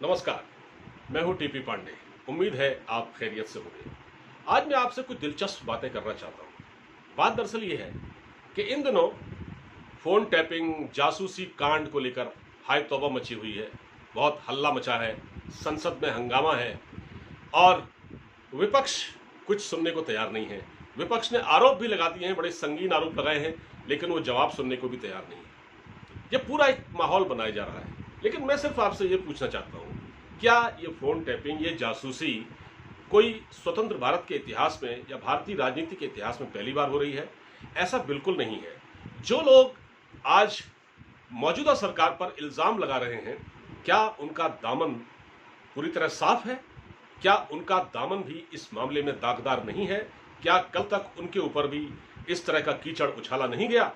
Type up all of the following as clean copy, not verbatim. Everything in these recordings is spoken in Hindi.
नमस्कार। मैं हूं टीपी पांडे। उम्मीद है आप खैरियत से होंगे। आज मैं आपसे कुछ दिलचस्प बातें करना चाहता हूं। बात दरअसल ये है कि इन दिनों फोन टैपिंग जासूसी कांड को लेकर हाय तौबा मची हुई है। बहुत हल्ला मचा है, संसद में हंगामा है और विपक्ष कुछ सुनने को तैयार नहीं है। विपक्ष ने आरोप भी लगा दिए हैं, बड़े संगीन आरोप लगाए हैं, लेकिन वो जवाब सुनने को भी तैयार नहीं है। ये पूरा एक माहौल बनाया जा रहा है। लेकिन मैं सिर्फ आपसे ये पूछना चाहता हूँ, क्या ये फोन टैपिंग, ये जासूसी कोई स्वतंत्र भारत के इतिहास में या भारतीय राजनीति के इतिहास में पहली बार हो रही है? ऐसा बिल्कुल नहीं है। जो लोग आज मौजूदा सरकार पर इल्जाम लगा रहे हैं, क्या उनका दामन पूरी तरह साफ है? क्या उनका दामन भी इस मामले में दागदार नहीं है? क्या कल तक उनके ऊपर भी इस तरह का कीचड़ उछाला नहीं गया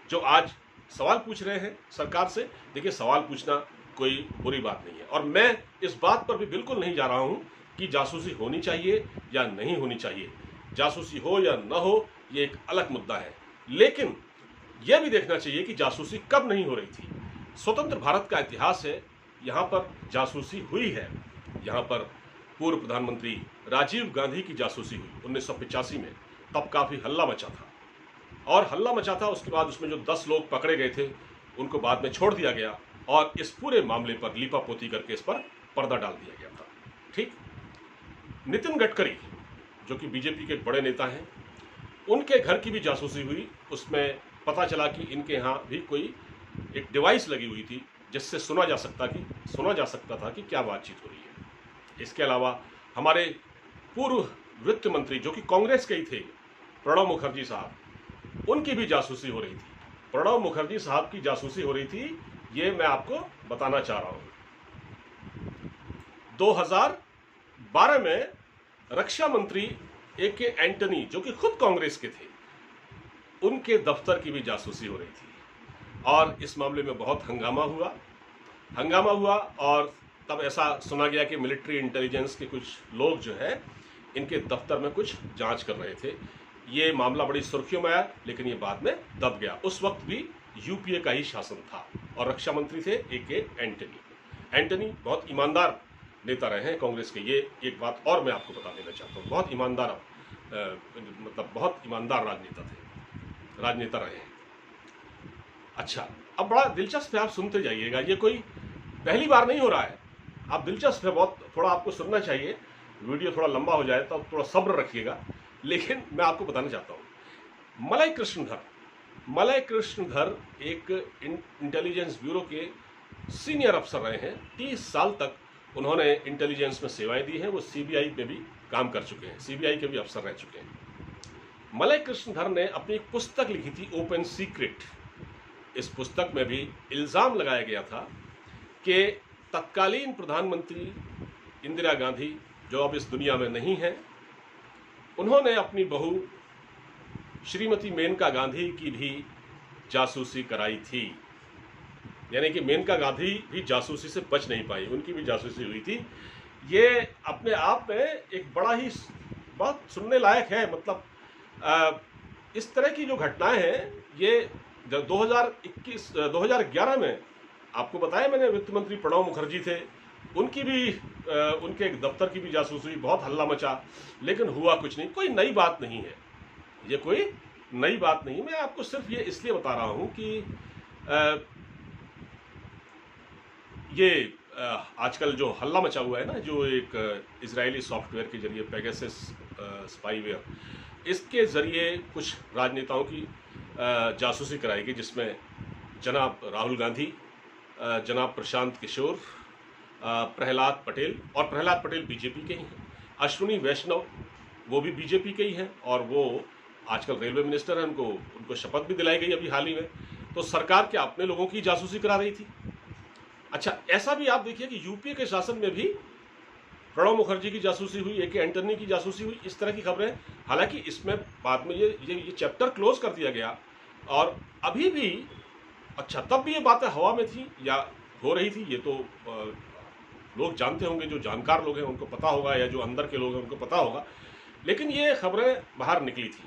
जो आज सवाल पूछ रहे हैं सरकार से? देखिए, सवाल पूछना कोई बुरी बात नहीं है और मैं इस बात पर भी बिल्कुल नहीं जा रहा हूं कि जासूसी होनी चाहिए या नहीं होनी चाहिए। जासूसी हो या न हो, ये एक अलग मुद्दा है। लेकिन यह भी देखना चाहिए कि जासूसी कब नहीं हो रही थी। स्वतंत्र भारत का इतिहास है, यहां पर जासूसी हुई है। यहां पर पूर्व प्रधानमंत्री राजीव गांधी की जासूसी हुई 1985 में। तब काफी हल्ला मचा था और हल्ला मचा था। उसके बाद उसमें जो 10 लोग पकड़े गए थे उनको बाद में छोड़ दिया गया और इस पूरे मामले पर लीपापोती करके इस पर पर्दा डाल दिया गया था। ठीक। नितिन गडकरी, जो कि बीजेपी के बड़े नेता हैं, उनके घर की भी जासूसी हुई। उसमें पता चला कि इनके यहाँ भी कोई एक डिवाइस लगी हुई थी जिससे सुना जा सकता था कि क्या बातचीत हो रही है। इसके अलावा हमारे पूर्व वित्त मंत्री, जो कि कांग्रेस के ही थे, प्रणब मुखर्जी साहब, उनकी भी जासूसी हो रही थी। प्रणब मुखर्जी साहब की जासूसी हो रही थी, ये मैं आपको बताना चाह रहा हूं। 2012 में रक्षा मंत्री AK एंटनी, जो कि खुद कांग्रेस के थे, उनके दफ्तर की भी जासूसी हो रही थी और इस मामले में बहुत हंगामा हुआ और तब ऐसा सुना गया कि मिलिट्री इंटेलिजेंस के कुछ लोग जो है इनके दफ्तर में कुछ जांच कर रहे थे। ये मामला बड़ी सुर्खियों में आया, लेकिन ये बाद में दब गया। उस वक्त भी यूपीए का ही शासन था और रक्षा मंत्री थे AK एंटनी बहुत ईमानदार नेता रहे हैं कांग्रेस के। ये एक बात और मैं आपको बता देना चाहता हूँ, बहुत ईमानदार बहुत ईमानदार राजनेता रहे हैं। अच्छा, अब बड़ा दिलचस्प है, आप सुनते जाइएगा। ये कोई पहली बार नहीं हो रहा है। आप दिलचस्प है बहुत, थोड़ा आपको सुनना चाहिए। वीडियो थोड़ा लंबा हो जाए तो थोड़ा सब्र रखिएगा। लेकिन मैं आपको बताना चाहता हूँ, मलय कृष्णधर एक इंटेलिजेंस ब्यूरो के सीनियर अफसर रहे हैं। 30 साल तक उन्होंने इंटेलिजेंस में सेवाएं दी हैं। वो CBI में भी काम कर चुके हैं, CBI के भी अफसर रह चुके हैं। मलय कृष्णधर ने अपनी एक पुस्तक लिखी थी, ओपन सीक्रेट। इस पुस्तक में भी इल्जाम लगाया गया था कि तत्कालीन प्रधानमंत्री इंदिरा गांधी, जो अब इस दुनिया में नहीं है, उन्होंने अपनी बहू श्रीमती मेनका गांधी की भी जासूसी कराई थी। यानी कि मेनका गांधी भी जासूसी से बच नहीं पाई, उनकी भी जासूसी हुई थी। ये अपने आप में एक बड़ा ही बहुत सुनने लायक है। मतलब इस तरह की जो घटनाएं हैं, ये 2011 में आपको बताया मैंने, वित्त मंत्री प्रणब मुखर्जी थे, उनकी भी उनके एक दफ्तर की भी जासूसी, बहुत हल्ला मचा, लेकिन हुआ कुछ नहीं। कोई नई बात नहीं है, ये कोई नई बात नहीं। मैं आपको सिर्फ ये इसलिए बता रहा हूं कि ये आजकल जो हल्ला मचा हुआ है ना, जो एक इजरायली सॉफ्टवेयर के जरिए पेगासस स्पाईवेयर, इसके जरिए कुछ राजनेताओं की जासूसी कराई गई, जिसमें जनाब राहुल गांधी, जनाब प्रशांत किशोर, प्रहलाद पटेल बीजेपी के ही हैं, अश्विनी वैष्णव वो भी बीजेपी के ही हैं और वो आजकल रेलवे मिनिस्टर हैं। उनको शपथ भी दिलाई गई अभी हाल ही में। तो सरकार के अपने लोगों की जासूसी करा रही थी। अच्छा, ऐसा भी आप देखिए कि यूपीए के शासन में भी प्रणब मुखर्जी की जासूसी हुई, AK एंटनी की जासूसी हुई, इस तरह की खबरें। हालांकि इसमें बाद में ये चैप्टर क्लोज कर दिया गया और अभी भी, अच्छा, तब भी ये बातें हवा में थी या हो रही थी, ये तो लोग जानते होंगे, जो जानकार लोग हैं उनको पता होगा, या जो अंदर के लोग हैं उनको पता होगा। लेकिन ये खबरें बाहर निकली थी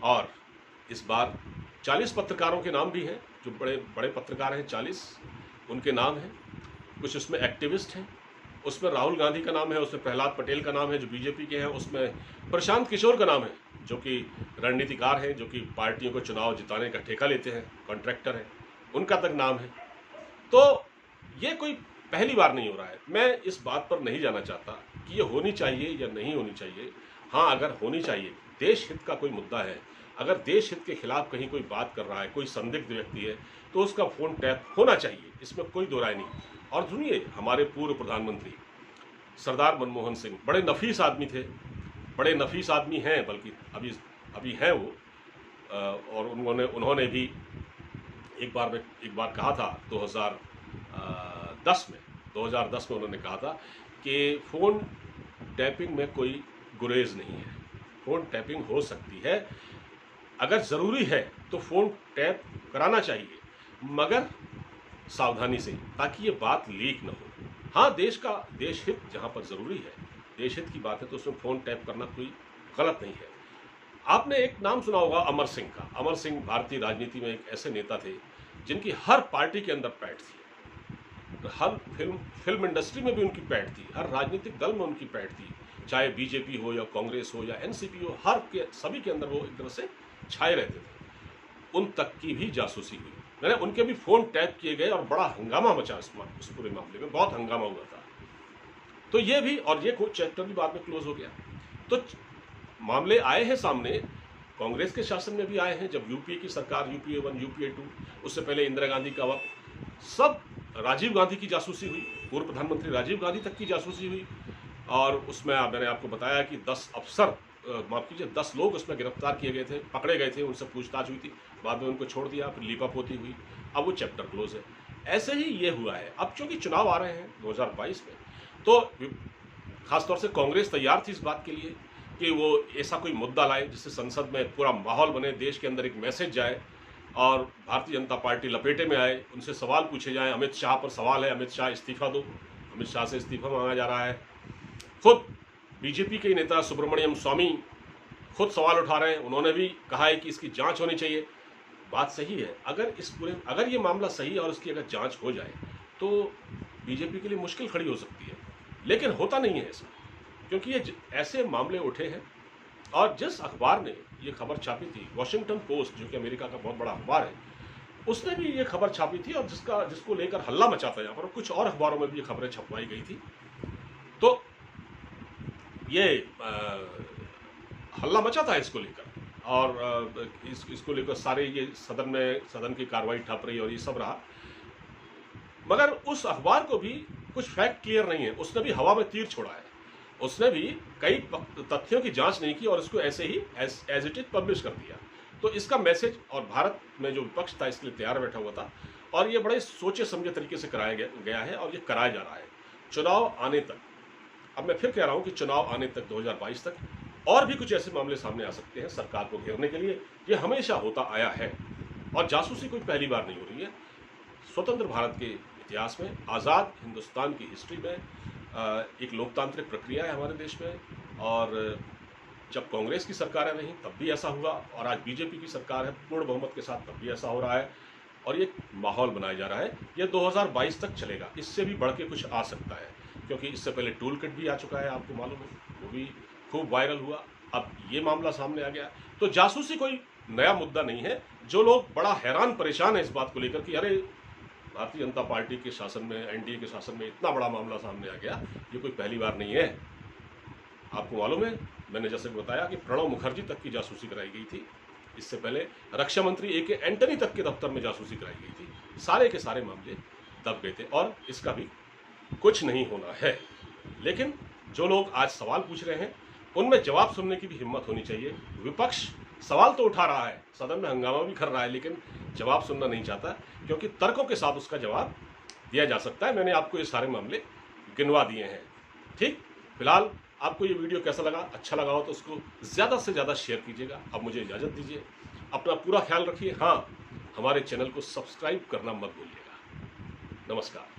और इस बार 40 पत्रकारों के नाम भी हैं, जो बड़े बड़े पत्रकार हैं, 40 उनके नाम हैं। कुछ उसमें एक्टिविस्ट हैं, उसमें राहुल गांधी का नाम है, उसमें प्रहलाद पटेल का नाम है जो बीजेपी के हैं, उसमें प्रशांत किशोर का नाम है जो कि रणनीतिकार हैं, जो कि पार्टियों को चुनाव जिताने का ठेका लेते हैं, कॉन्ट्रैक्टर हैं, उनका तक नाम है। तो ये कोई पहली बार नहीं हो रहा है। मैं इस बात पर नहीं जाना चाहता कि ये होनी चाहिए या नहीं होनी चाहिए। हाँ, अगर होनी चाहिए, देश हित का कोई मुद्दा है, अगर देश हित के खिलाफ कहीं कोई बात कर रहा है, कोई संदिग्ध व्यक्ति है, तो उसका फ़ोन टैप होना चाहिए, इसमें कोई दो राय नहीं। और सुनिए, हमारे पूर्व प्रधानमंत्री सरदार मनमोहन सिंह बड़े नफीस आदमी थे, बड़े नफीस आदमी हैं, बल्कि अभी हैं वो। और उन्होंने भी एक बार कहा था 2010 में उन्होंने कहा था कि फ़ोन टैपिंग में कोई गुरेज नहीं है, फ़ोन टैपिंग हो सकती है, अगर ज़रूरी है तो फ़ोन टैप कराना चाहिए, मगर सावधानी से, ताकि ये बात लीक न हो। हाँ, देश हित जहाँ पर ज़रूरी है, देश हित की बात है, तो उसमें फ़ोन टैप करना कोई गलत नहीं है। आपने एक नाम सुना होगा अमर सिंह का। अमर सिंह भारतीय राजनीति में एक ऐसे नेता थे जिनकी हर पार्टी के अंदर पैठ थी, हर फिल्म इंडस्ट्री में भी उनकी पैठ थी, हर राजनीतिक दल में उनकी पैठ थी, चाहे बीजेपी हो या कांग्रेस हो या एनसीपी हो, सभी के अंदर वो एक तरह से छाए रहते थे। उन तक की भी जासूसी हुई, मैंने उनके भी फ़ोन टैप किए गए और बड़ा हंगामा मचा उस पूरे मामले में, बहुत हंगामा हुआ था। तो ये भी, और ये कुछ चैप्टर भी बाद में क्लोज हो गया। तो मामले आए हैं सामने, कांग्रेस के शासन में भी आए हैं, जब यूपीए की सरकार, यूपीए 1, यूपीए 2, उससे पहले इंदिरा गांधी का वक्त, सब राजीव गांधी की जासूसी हुई, पूर्व प्रधानमंत्री राजीव गांधी तक की जासूसी हुई। और उसमें मैंने आपको बताया कि 10 अफसर, माफ कीजिए, 10 लोग उसमें गिरफ्तार किए गए थे, पकड़े गए थे, उनसे पूछताछ हुई थी, बाद में उनको छोड़ दिया, फिर लीपापोती हुई, अब वो चैप्टर क्लोज है। ऐसे ही ये हुआ है। अब चूंकि चुनाव आ रहे हैं 2022 में, तो खासतौर से कांग्रेस तैयार थी इस बात के लिए कि वो ऐसा कोई मुद्दा लाए जिससे संसद में पूरा माहौल बने, देश के अंदर एक मैसेज जाए और भारतीय जनता पार्टी लपेटे में आए, उनसे सवाल पूछे जाएं। अमित शाह पर सवाल है, अमित शाह इस्तीफा दो, अमित शाह से इस्तीफा मांगा जा रहा है। खुद बीजेपी के नेता सुब्रमण्यम स्वामी खुद सवाल उठा रहे हैं, उन्होंने भी कहा है कि इसकी जांच होनी चाहिए। बात सही है, अगर ये मामला सही है और इसकी अगर जांच हो जाए तो बीजेपी के लिए मुश्किल खड़ी हो सकती है, लेकिन होता नहीं है ऐसा, क्योंकि ये ऐसे मामले उठे हैं। और जिस अखबार ने ये खबर छापी थी, वॉशिंगटन पोस्ट, जो कि अमेरिका का बहुत बड़ा अखबार है, उसने भी ये खबर छापी थी और जिसको लेकर हल्ला मचा था यहाँ पर, कुछ और अखबारों में भी ये खबरें छपवाई गई थी। तो ये हल्ला मचा था इसको लेकर, और इसको लेकर सारे ये सदन की कार्रवाई ठप रही और ये सब रहा। मगर उस अखबार को भी कुछ फैक्ट क्लियर नहीं है, उसने भी हवा में तीर छोड़ा है, उसने भी कई तथ्यों की जांच नहीं की और इसको ऐसे ही एज इट इज पब्लिश कर दिया। तो इसका मैसेज, और भारत में जो विपक्ष था इसके लिए तैयार बैठा हुआ था, और ये बड़े सोचे समझे तरीके से कराया गया है और ये कराया जा रहा है चुनाव आने तक। अब मैं फिर कह रहा हूं कि चुनाव आने तक, 2022 तक, और भी कुछ ऐसे मामले सामने आ सकते हैं सरकार को घेरने के लिए। ये हमेशा होता आया है और जासूसी कोई पहली बार नहीं हो रही है। स्वतंत्र भारत के इतिहास में, आज़ाद हिंदुस्तान की हिस्ट्री में एक लोकतांत्रिक प्रक्रिया है हमारे देश में, और जब कांग्रेस की सरकारें रहीं तब भी ऐसा हुआ, और आज बीजेपी की सरकार है पूर्ण बहुमत के साथ, तब भी ऐसा हो रहा है, और ये माहौल बनाया जा रहा है। ये 2022 तक चलेगा, इससे भी बढ़ के कुछ आ सकता है, क्योंकि इससे पहले टूल किट भी आ चुका है, आपको मालूम है, वो भी खूब वायरल हुआ। अब ये मामला सामने आ गया, तो जासूसी कोई नया मुद्दा नहीं है। जो लोग बड़ा हैरान परेशान है इस बात को लेकर कि अरे भारतीय जनता पार्टी के शासन में, एनडीए के शासन में इतना बड़ा मामला सामने आ गया, ये कोई पहली बार नहीं है। आपको मालूम है, मैंने जैसे बताया कि प्रणब मुखर्जी तक की जासूसी कराई गई थी, इससे पहले रक्षा मंत्री ए.के. एंटनी तक के दफ्तर में जासूसी कराई गई थी। सारे के सारे मामले दब गए थे और इसका भी कुछ नहीं होना है। लेकिन जो लोग आज सवाल पूछ रहे हैं उनमें जवाब सुनने की भी हिम्मत होनी चाहिए। विपक्ष सवाल तो उठा रहा है, सदन में हंगामा भी कर रहा है, लेकिन जवाब सुनना नहीं चाहता, क्योंकि तर्कों के साथ उसका जवाब दिया जा सकता है। मैंने आपको ये सारे मामले गिनवा दिए हैं। ठीक, फिलहाल आपको ये वीडियो कैसा लगा? अच्छा लगा हो तो उसको ज़्यादा से ज़्यादा शेयर कीजिएगा। अब मुझे इजाज़त दीजिए, अपना पूरा ख्याल रखिए। हाँ, हमारे चैनल को सब्सक्राइब करना मत भूलिएगा। नमस्कार।